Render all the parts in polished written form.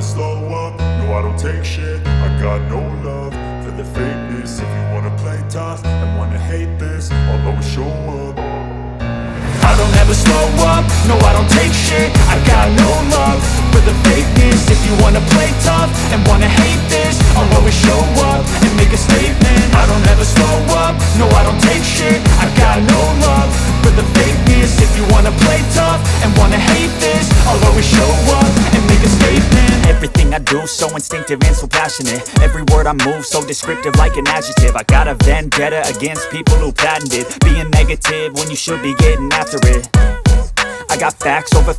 slow up, no I don't take shit. I got no love for the fakeness. If you wanna play tough and wanna hate this, I'll always show up. I don't ever slow up, no I don't take shit. I got no love for the fakeness. If you wanna play tough and wanna hate this, I'll always show up and make a statement. I don't ever slow up, no I don't take shit. I got no love for the fakeness. If you wanna play tough and wanna hate this, I'll always show up and make a statement. Everything I do so instinctive and so passionate. Every word I move so descriptive like an adjective. I got a vendetta against people who patented being negative when you should be getting after it. I got facts over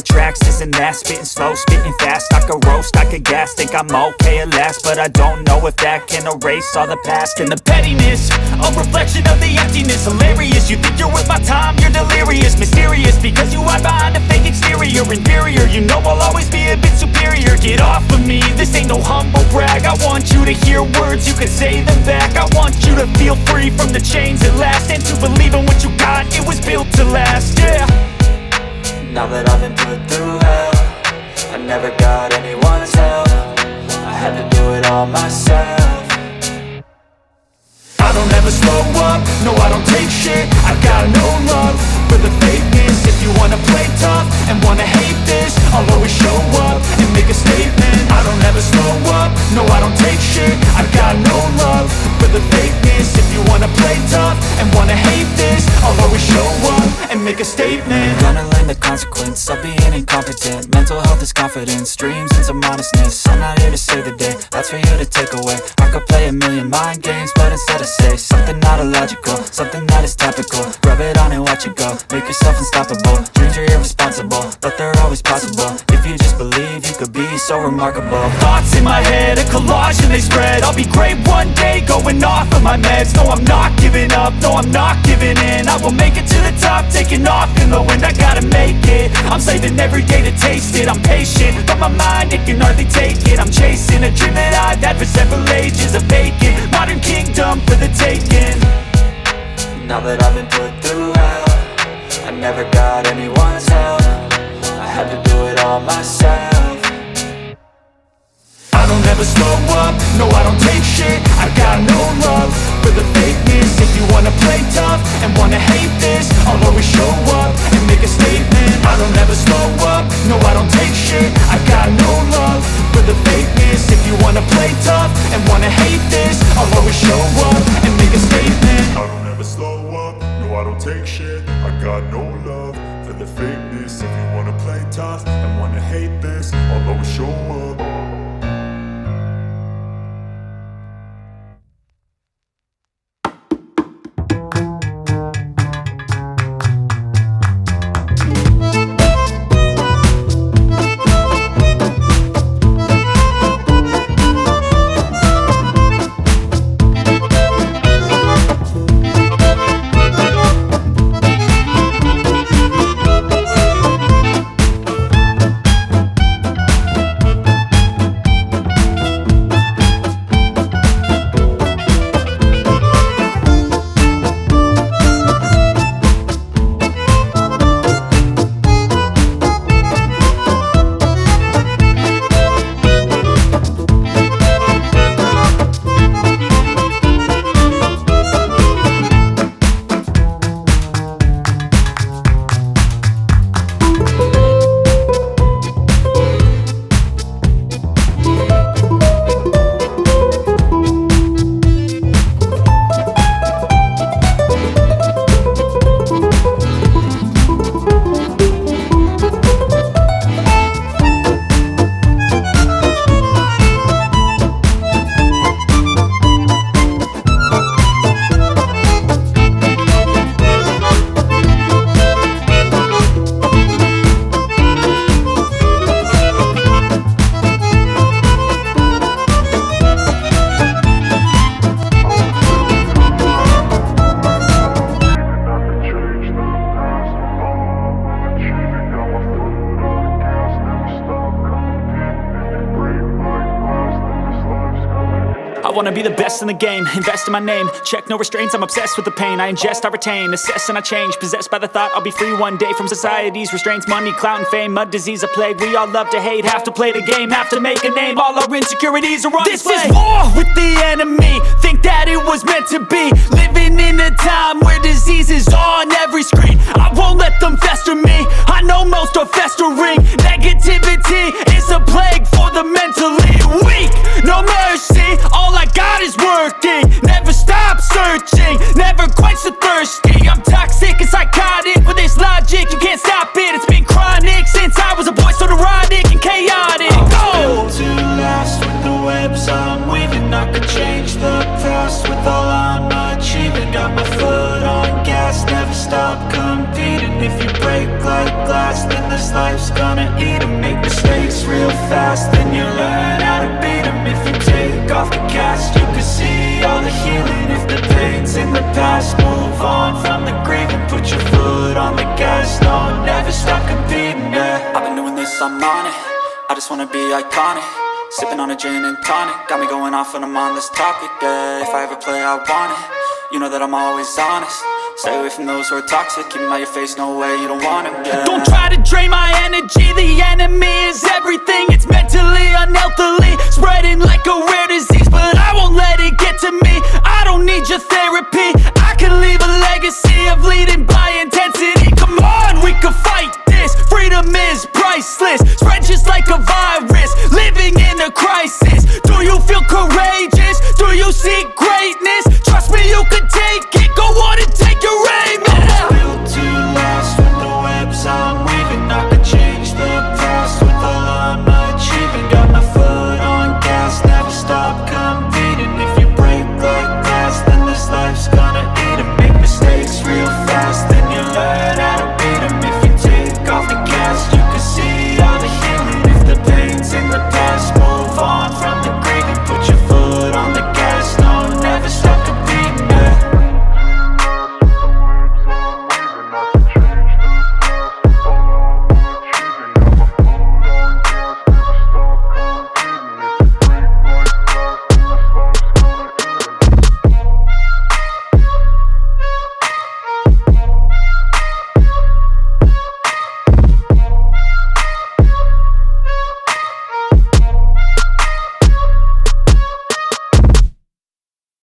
tracks, this and that. Spitting slow, spitting fast. I could roast, I could gas. Think I'm okay at last, but I don't know if that can erase all the past. And the pettiness, a reflection of the emptiness. Hilarious, you think you're worth my time, you're delirious. Mysterious, because you hide behind a fake exterior. Inferior, you know I'll always be a bit superior. Get off of me, this ain't no humble brag. I want you to hear words, you can say them back. I want you to feel free from the chains at last, and to believe in what you got, it was built to last, yeah. Now that I've been put through hell, I never got anyone's help. I had to do it all myself. I don't ever slow up, no I don't take shit. I got no love for the fakeness. If you wanna play tough and wanna hate this, I'll always show up and make a statement. I don't ever slow up, no I don't take shit. I got no love for the fakeness. If you wanna play tough and wanna hate this, I'll always show up and make a statement. Gonna learn the consequence of being incompetent. Mental health is confidence, dreams and some modestness. I'm not here to save the day, that's for you to take away. I could play a million mind games, but instead I say something not illogical, something that is topical. Rub it on and watch it go, make yourself unstoppable. Dreams are irresponsible, but they're always possible. If you just believe, you could be so remarkable. Thoughts in my head, a collage and they spread. I'll be great one day, going off of my meds. No, I'm not giving up, no, I'm not giving in. I will make it to the top, taking off in the wind. I gotta make it, I'm saving every day to taste it. I'm patient, but my mind, it can hardly take it. I'm chasing a dream that I've had for several ages. A vacant, modern kingdom for the taking. Now that I've been put through hell, I never got anyone's help. I had to do it all myself. I don't ever slow up, no I don't take shit. I got no love for the fakeness. If you wanna play tough and wanna hate this, I'll always show up and make a statement. I don't ever slow up, no I don't take shit. I got no love for the fakeness. If you wanna play tough and wanna hate this, I'll always show up and make a statement. I don't ever slow up, no I don't take shit. I got no love for the fakeness. If you wanna play tough and wanna hate this, I'll always show up. wanna be the best in the game, invest in my name, check no restraints, I'm obsessed with the pain. I ingest, I retain, assess and I change, possessed by the thought I'll be free one day from society's restraints. Money, clout and fame, mud, disease, a plague. We all love to hate, have to play the game, have to make a name. All our insecurities are on display. This is war with the enemy, think that it was meant to be. Living in a time where disease is on every screen. I won't let them fester me, I know most are festering. Negativity is a plague for the mentally weak. No mercy, all I got is working. Never stop searching, never quench the thirsty. I'm toxic and psychotic, with this logic you can't stop it. It's been chronic since I was a boy, so neurotic and chaotic. Built to last with the webs I'm weaving. I could change the past with all I'm achieving. Got my foot on gas, never stop competing. If you break like glass, then this life's gonna eat 'em. Make mistakes real fast, then you learn how to beat 'em. If you take off the cast, you can see all the healing. If the pain's in the past, move on from the grave and put your foot on the gas. No, never stop competing, yeah. I've been doing this, I'm on it. I just wanna be iconic. Sipping on a gin and tonic, got me going off when I'm on this topic, yeah. If I ever play, I want it. You know that I'm always honest. Stay away from those who are toxic. Keep them out your face, no way, you don't want it, yeah. Don't try to drain my energy, the enemy is everything.